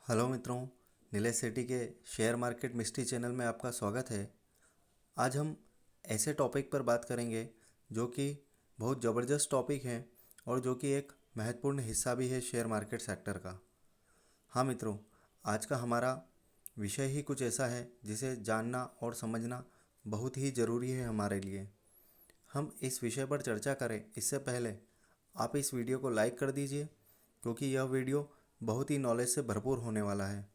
Hello मित्रों, नीलेश सेठी के share market mystery channel में आपका स्वागत है। आज हम ऐसे टॉपिक पर बात करेंगे जो कि बहुत ज़बरदस्त टॉपिक है और जो कि एक महत्वपूर्ण हिस्सा भी है शेयर मार्केट सेक्टर का। हाँ मित्रों, आज का हमारा विषय ही कुछ ऐसा है जिसे जानना और समझना बहुत ही ज़रूरी है हमारे लिए। हम इस विषय पर चर्चा करें इससे पहले आप इस वीडियो को लाइक कर दीजिए, क्योंकि यह वीडियो बहुत ही नॉलेज से भरपूर होने वाला है।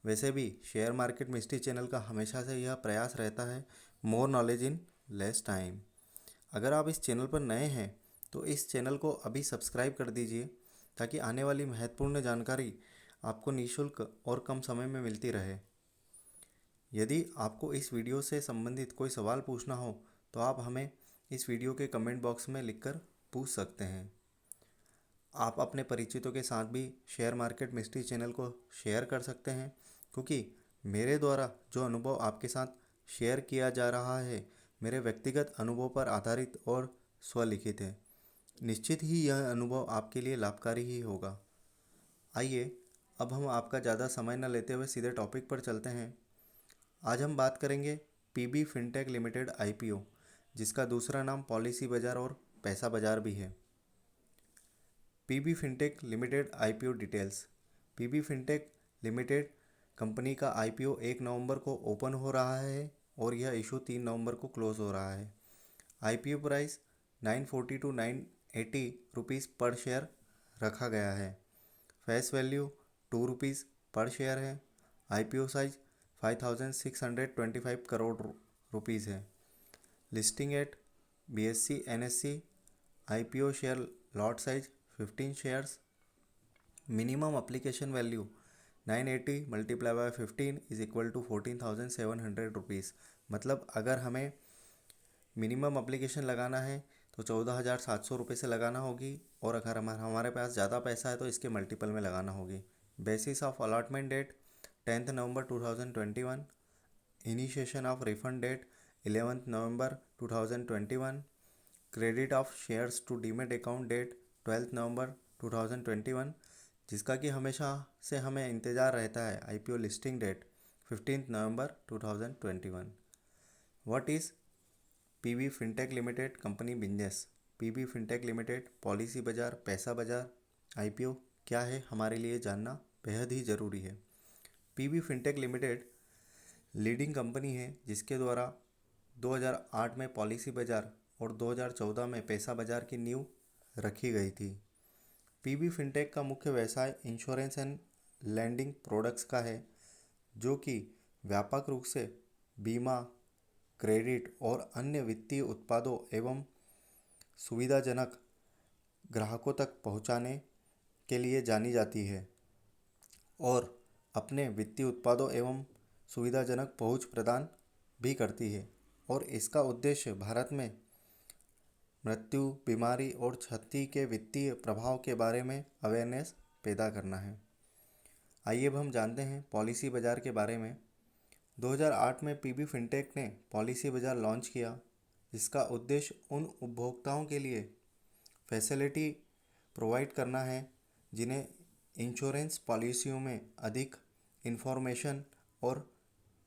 वैसे भी शेयर मार्केट मिस्ट्री चैनल का हमेशा से यह प्रयास रहता है, more knowledge in less time. अगर आप इस चैनल पर नए हैं तो इस चैनल को अभी सब्सक्राइब कर दीजिए, ताकि आने वाली महत्वपूर्ण जानकारी आपको निःशुल्क और कम समय में मिलती रहे। यदि आपको इस वीडियो से संबंधित कोई सवाल पूछना हो तो आप हमें इस वीडियो के कमेंट बॉक्स में लिखकर पूछ सकते हैं। आप अपने परिचितों के साथ भी शेयर मार्केट मिस्ट्री चैनल को शेयर कर सकते हैं, क्योंकि मेरे द्वारा जो अनुभव आपके साथ शेयर किया जा रहा है मेरे व्यक्तिगत अनुभव पर आधारित और स्वलिखित है। निश्चित ही यह अनुभव आपके लिए लाभकारी ही होगा। आइए अब हम आपका ज़्यादा समय न लेते हुए सीधे टॉपिक पर चलते हैं। आज हम बात करेंगे पीबी फिनटेक लिमिटेड आईपीओ, जिसका दूसरा नाम पॉलिसी बाज़ार और पैसा बाज़ार भी है। PB fintech limited IPO details. PB fintech limited company का आईपीओ 1 नवंबर को ओपन हो रहा है और यह इशू 3 नवंबर को क्लोज हो रहा है। IPO price 940 to 980 rupees per share रखा गया है। Face value 2 rupees per share है। आईपीओ साइज 5625 करोड़ रुपीज़ है। Listing at BSC NSC. IPO share lot size 15 shares. Minimum application value 980 multiply by 15 is equal to 14,700 rupees. मतलब अगर हमें minimum application लगाना है तो 14,700 रुपये से लगाना होगी, और अगर हमारे पास ज़्यादा पैसा है तो इसके मल्टीपल में लगाना होगी। Basis of allotment date 10th नवंबर 2021। Initiation of refund date 11th नवंबर 2021। Credit of shares to demat account date 12th नवंबर 2021, जिसका कि हमेशा से हमें इंतज़ार रहता है। आईपीओ लिस्टिंग डेट 15th नवंबर 2021। What is PB fintech limited company business. PB fintech limited Policy Bazaar, Paisa बाज़ार, आईपीओ क्या है हमारे लिए जानना बेहद ही ज़रूरी है। PB fintech limited leading company है जिसके द्वारा 2008 में पॉलिसी बाज़ार और 2014 में पैसा बाज़ार की नींव रखी गई थी। पीबी फिनटेक का मुख्य व्यवसाय इंश्योरेंस एंड लैंडिंग प्रोडक्ट्स का है, जो कि व्यापक रूप से बीमा, क्रेडिट और अन्य वित्तीय उत्पादों एवं सुविधाजनक ग्राहकों तक पहुंचाने के लिए जानी जाती है और अपने वित्तीय उत्पादों एवं सुविधाजनक पहुंच प्रदान भी करती है। और इसका उद्देश्य भारत में मृत्यु, बीमारी और क्षति के वित्तीय प्रभाव के बारे में अवेयरनेस पैदा करना है। आइए अब हम जानते हैं पॉलिसी बाज़ार के बारे में। 2008 में पीबी फिनटेक ने पॉलिसी बाज़ार लॉन्च किया, जिसका उद्देश्य उन उपभोक्ताओं के लिए फैसिलिटी प्रोवाइड करना है जिन्हें इंश्योरेंस पॉलिसियों में अधिक इन्फॉर्मेशन और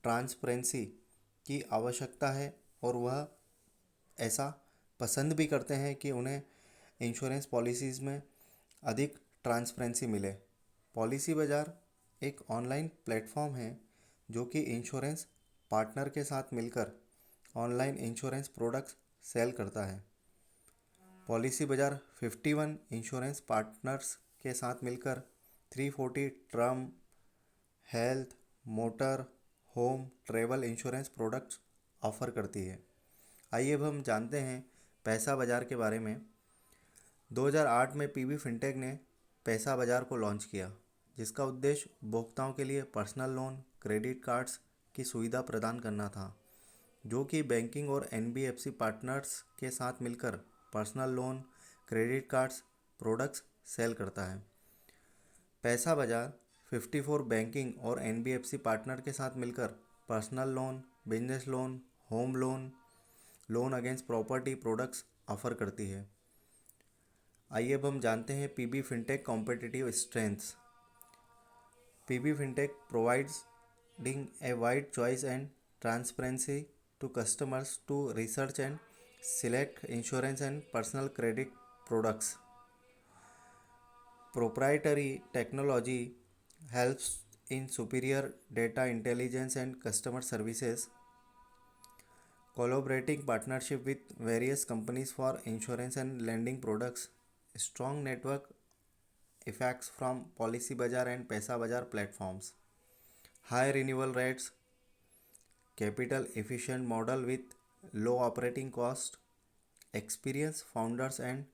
ट्रांसपेरेंसी की आवश्यकता है, और वह ऐसा पसंद भी करते हैं कि उन्हें इंश्योरेंस पॉलिसीज़ में अधिक ट्रांसपेरेंसी मिले। पॉलिसी बाज़ार एक ऑनलाइन प्लेटफॉर्म है जो कि इंश्योरेंस पार्टनर के साथ मिलकर ऑनलाइन इंश्योरेंस प्रोडक्ट्स सेल करता है। पॉलिसी बाज़ार 51 इंश्योरेंस पार्टनर्स के साथ मिलकर 340 term, health, motor, home, travel insurance products offer करती है। आइए अब हम जानते हैं पैसा बाज़ार के बारे में। 2008 में पीबी फिनटेक ने पैसा बाज़ार को लॉन्च किया, जिसका उद्देश्य उपभोक्ताओं के लिए पर्सनल लोन, क्रेडिट कार्ड्स की सुविधा प्रदान करना था, जो कि बैंकिंग और एनबीएफसी पार्टनर्स के साथ मिलकर personal loan, credit cards products sell करता है। पैसा बाज़ार 54 बैंकिंग और एनबीएफसी पार्टनर के साथ मिलकर personal loan, business loan, home loan, loan against property products offer करती है। आइए अब हम जानते हैं PB fintech competitive strengths. PB Fintech providing a wide choice and transparency to customers to research and select insurance and personal credit products. Proprietary technology helps in superior data intelligence and customer services. Collaborating partnership with various companies for insurance and lending products. Strong network effects from Policybazaar and Paisabazaar platforms. High renewal rates, capital efficient model with low operating cost, experience founders and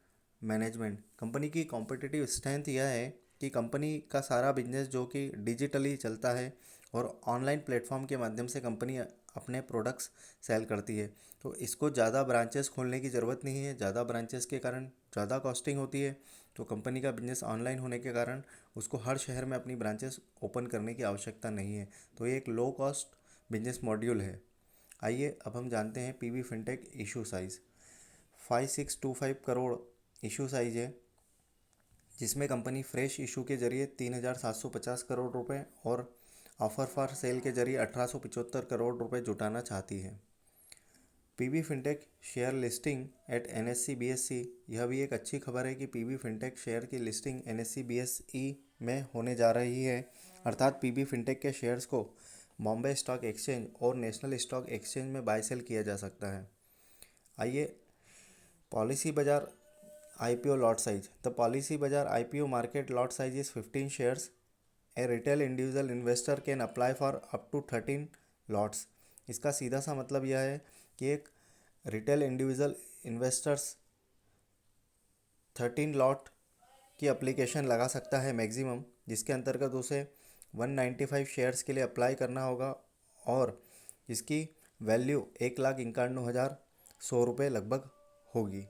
management. Company की competitive strength यह है कि company का सारा business जो कि digitally चलता है और ऑनलाइन प्लेटफॉर्म के माध्यम से कंपनी अपने प्रोडक्ट्स सेल करती है। तो इसको ज़्यादा ब्रांचेस खोलने की ज़रूरत नहीं है। ज़्यादा ब्रांचेस के कारण ज़्यादा कॉस्टिंग होती है। तो कंपनी का बिजनेस ऑनलाइन होने के कारण उसको हर शहर में अपनी ब्रांचेस ओपन करने की आवश्यकता नहीं है। तो ये एक लो कॉस्ट बिजनेस मॉड्यूल है। आइए अब हम जानते हैं PB fintech issue size. 5625 crore issue size है, जिसमें कंपनी फ्रेश इशू के जरिए 3750 करोड़ रुपए और ऑफर फॉर सेल के जरिए 1875 करोड़ रुपए जुटाना चाहती है। PB fintech share listing at NSE BSE। यह भी एक अच्छी खबर है कि PB फिनटेक शेयर की लिस्टिंग NSE BSE में होने जा रही है, अर्थात PB फिनटेक के शेयर्स को बॉम्बे स्टॉक एक्सचेंज और नेशनल स्टॉक एक्सचेंज में बाय सेल किया जा सकता है। आइए Policybazaar IPO lot size. The Policybazaar IPO market lot size is 15 shares. A retail individual investor can apply for up to 13 lots. इसका सीधा सा मतलब यह है कि एक रिटेल इंडिविजुअल इन्वेस्टर्स 13 लॉट की एप्लीकेशन लगा सकता है मैक्सिमम, जिसके अंतर्गत उसे 195 शेयर्स के लिए अप्लाई करना होगा और इसकी वैल्यू 1,91,100 रुपये लगभग होगी।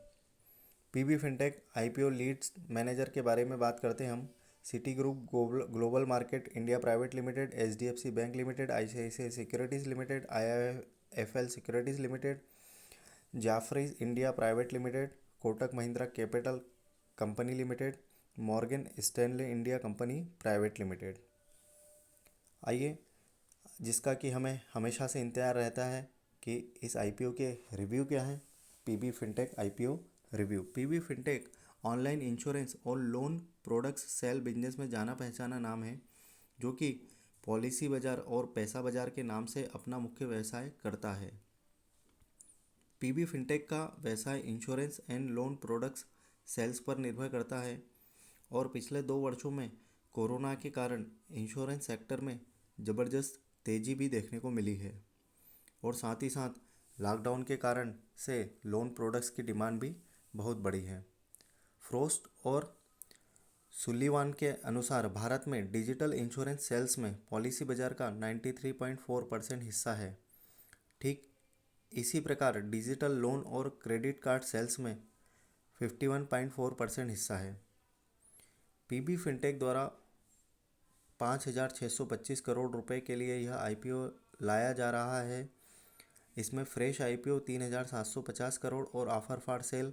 PB fintech IPO leads manager के बारे में बात करते हैं हम। Citigroup global market India private limited, HDFC bank limited, ICICI securities limited, IIFL securities limited, Jefferies India private limited, Kotak Mahindra capital company limited, Morgan Stanley India company private limited. आइए, जिसका कि हमें हमेशा से इंतजार रहता है कि इस IPO के रिव्यू क्या हैं। PB fintech IPO review. PB fintech online insurance और लोन प्रोडक्ट्स सेल बिजनेस में जाना पहचाना नाम है, जो कि पॉलिसी बाजार और पैसा बाजार के नाम से अपना मुख्य व्यवसाय करता है। PB फिनटेक का व्यवसाय insurance and loan products sales पर निर्भर करता है और पिछले 2 वर्षों में कोरोना के कारण इंश्योरेंस सेक्टर में ज़बरदस्त तेज़ी भी देखने को मिली है और साथ ही साथ लॉकडाउन के कारण से लोन प्रोडक्ट्स की डिमांड भी बहुत बड़ी है। फ्रोस्ट और सुलिवान के अनुसार भारत में डिजिटल इंश्योरेंस सेल्स में पॉलिसी बाजार का 93.4% हिस्सा है। ठीक इसी प्रकार डिजिटल लोन और क्रेडिट कार्ड सेल्स में 51.4% हिस्सा है। PB फिनटेक द्वारा 5,625 करोड़ रुपए के लिए यह IPO लाया जा रहा है। इसमें फ्रेश IPO 3,750 करोड़ और ऑफर फॉर सेल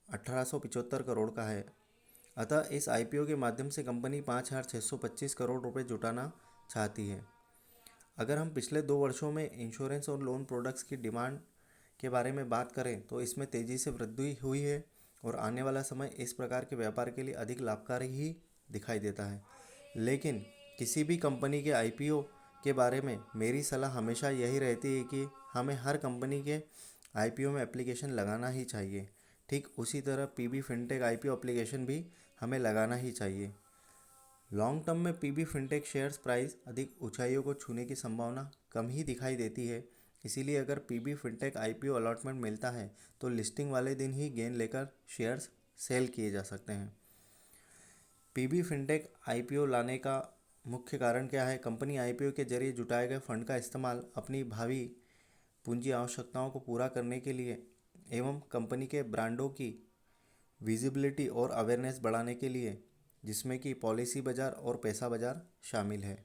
1,875 करोड़ का है। अतः इस IPO के माध्यम से कंपनी 5,625 करोड़ रुपए जुटाना चाहती है। अगर हम पिछले 2 वर्षों में इंश्योरेंस और लोन प्रोडक्ट्स की डिमांड के बारे में बात करें तो इसमें तेज़ी से वृद्धि हुई है और आने वाला समय इस प्रकार के व्यापार के लिए अधिक लाभकारी ही दिखाई देता है। लेकिन किसी भी कंपनी के IPO के बारे में मेरी सलाह हमेशा यही रहती है कि हमें हर कंपनी के IPO में एप्लीकेशन लगाना ही चाहिए। ठीक उसी तरह PB फिनटेक IPO एप्लीकेशन भी हमें लगाना ही चाहिए। लॉन्ग टर्म में PB फिनटेक शेयर्स प्राइस अधिक ऊंचाइयों को छूने की संभावना कम ही दिखाई देती है। इसीलिए अगर PB फिनटेक IPO अलॉटमेंट मिलता है तो लिस्टिंग वाले दिन ही गेन लेकर शेयर्स सेल किए जा सकते हैं। PB फिनटेक IPO लाने का मुख्य कारण क्या है? कंपनी IPO के जरिए जुटाए गए फंड का इस्तेमाल अपनी भावी पूंजी आवश्यकताओं को पूरा करने के लिए एवं कंपनी के ब्रांडों की विजिबिलिटी और अवेयरनेस बढ़ाने के लिए, जिसमें कि पॉलिसी बाजार और पैसा बाजार शामिल है।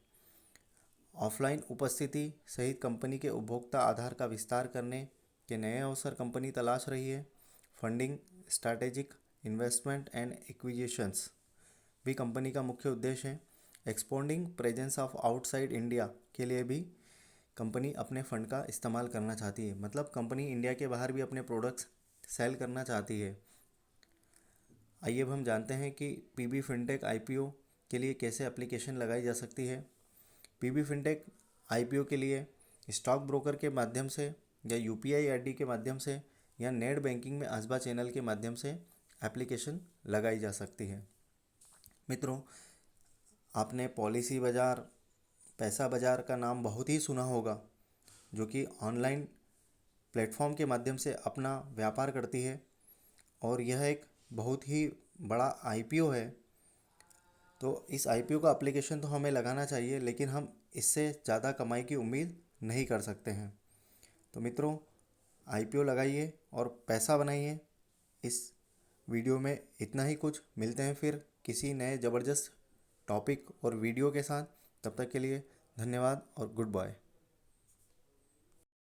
ऑफलाइन उपस्थिति सहित कंपनी के उपभोक्ता आधार का विस्तार करने के नए अवसर कंपनी तलाश रही है। Funding, strategic investment and acquisitions भी कंपनी का मुख्य उद्देश्य है। एक्सपोंडिंग प्रेजेंस ऑफ आउटसाइड इंडिया के लिए भी कंपनी अपने फ़ंड का इस्तेमाल करना चाहती है, मतलब कंपनी इंडिया के बाहर भी अपने प्रोडक्ट्स सेल करना चाहती है। आइए अब हम जानते हैं कि पीबी फिनटेक आईपीओ के लिए कैसे एप्लीकेशन लगाई जा सकती है। पीबी फिनटेक आईपीओ के लिए स्टॉक ब्रोकर के माध्यम से या यूपीआई आईडी के माध्यम से या नेट बैंकिंग में आसबा चैनल के माध्यम से एप्लीकेशन लगाई जा सकती है। मित्रों, आपने पॉलिसी बाज़ार, पैसा बाज़ार का नाम बहुत ही सुना होगा, जो कि ऑनलाइन प्लेटफॉर्म के माध्यम से अपना व्यापार करती है और यह एक बहुत ही बड़ा आईपीओ है। तो इस आईपीओ का एप्लीकेशन तो हमें लगाना चाहिए, लेकिन हम इससे ज़्यादा कमाई की उम्मीद नहीं कर सकते हैं। तो मित्रों, आईपीओ लगाइए और पैसा बनाइए। इस वीडियो में इतना ही कुछ। मिलते हैं फिर किसी नए ज़बरदस्त टॉपिक और वीडियो के साथ। तब तक के लिए धन्यवाद और गुड बाय।